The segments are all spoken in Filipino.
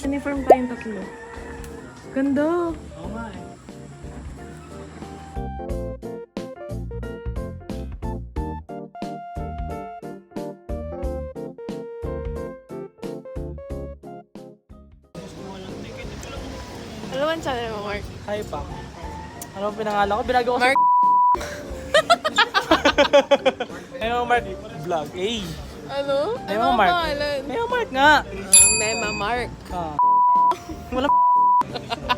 Uniform tayong tatlo. Ganda! Oo nga eh. Ano man channel mo, Mark? Hi pa. Ano ang pinangalan ko? Binago ko Mark? Ayaw Mark Vlog. Eh. Ano? Ayaw Ano ang Mark. pangalan? Ayaw Mark nga. Mema Mark. Ah. Wala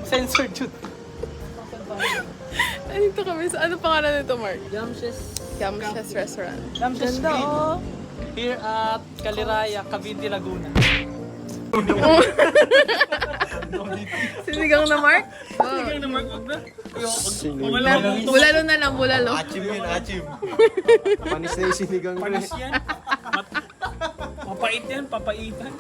censored yun. Andito kami sa... Ano pangalan nito, Mark? Yamshes. Yamshes Restaurant. Yamshes Ganda, Green. oh. Here at Caliraya, Cavite, Laguna. Sinigang na Mark? Sige na Mark, wag na. Bulalo na lang, bulalo. Achim yun, achim. Panis na yung sinigang ko Panis eh. yan. Papait yan, papaitan.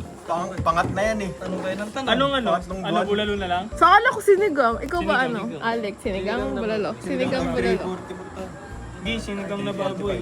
Pangat na yan eh. Ano ba yan ang tanong? Anong Ano, bulalo na lang? Sa akala ko sinigang. Ikaw ba Sinigang, ano? sinigang. Alex, sinigang, bulalo. Sinigang, bulalo. Hindi, sinigang na baboy.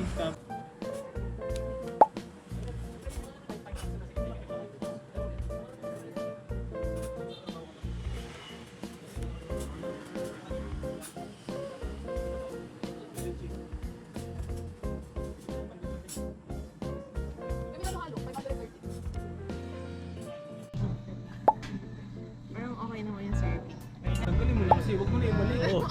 Parang okay naman yung serving. Tanggalin mo na kasi, huwag mo na ibalik. Oo.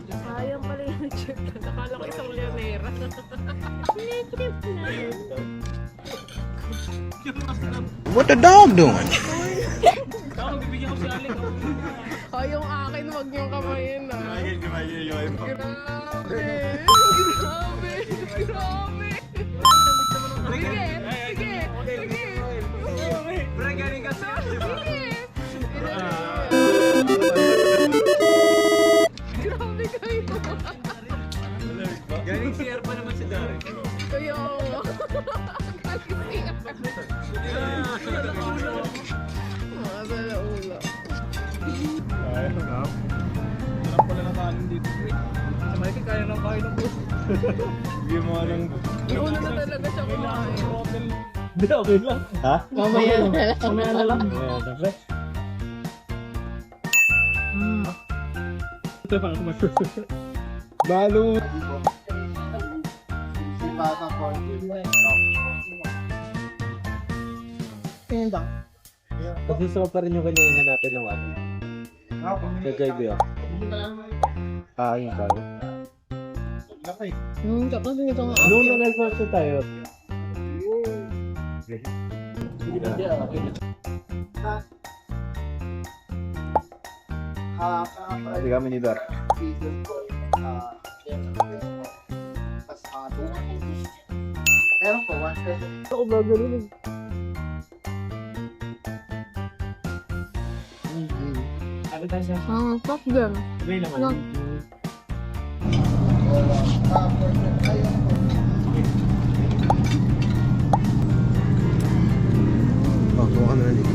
Sayang pala yung check. Nakala ko isang leonera. What the dog doing? Ako, bibigyan ko si Alec. Oh, yung akin, wag niyong kamayin na. Grabe! Grabe! Grabe! Sige! Sige! Sige! Bro, galing ka sa Sige! Grabe kayo! Galing CR pa naman si Derek. Kaya ako. Galing mga dalaula. Sarap pala ng kanin dito. Sa Mikey, kaya ng kain ng boss. Hindi mo alam. Nauna na talaga siya kumain. Hindi, okay lang. Ha? Mamaya na lang. Mamaya na lang. Mamaya na lang. Ito pa ako masusunod. Balo. Gusto ko pa rin yung kanina natin ng ano. Kagay ba yun? Yun ba? Tapos ito nga. Noong nag-alfonso tayo. Hindi kami ni Dar. Ako ba ganun? Ano tayo siya? Top game. Sabay naman. Ano? Oh, kuha ka na lang dito.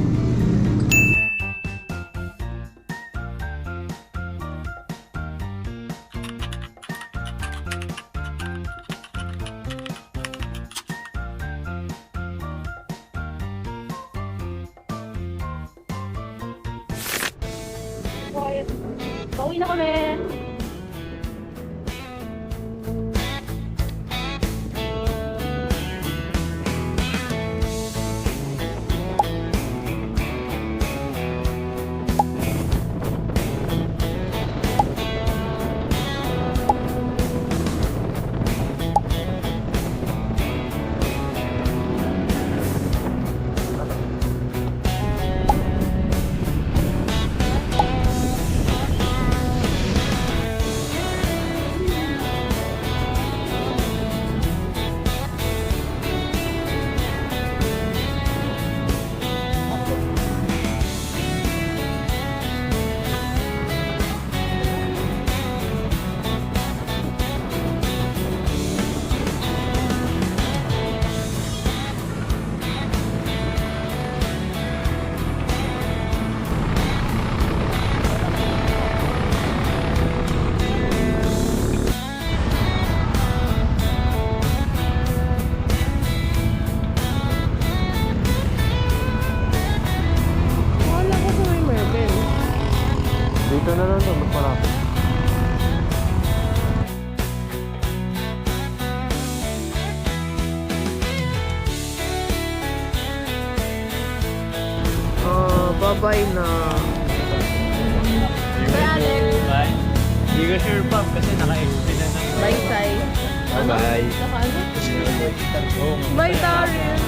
Pauwi na kami. Bye-bye na. Bye, Alex. Bye. Hindi ko sure pa kasi naka-explain na ng Bye, Sai. Bye-bye. Naka-ano? Bye, Daryl.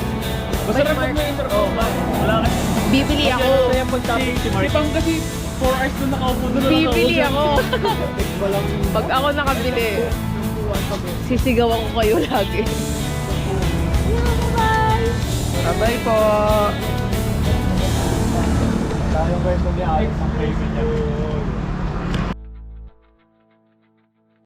Masarap Mark. na intro. Oh, wala kasi. Bibili ako. Si Pang kasi 4 hours doon nakaupo doon. Bibili ako. Pag ako nakabili, sisigawan ko kayo lagi. Bye-bye. Bye-bye po. Tayo guys, mag-i-ayos ang payment niya.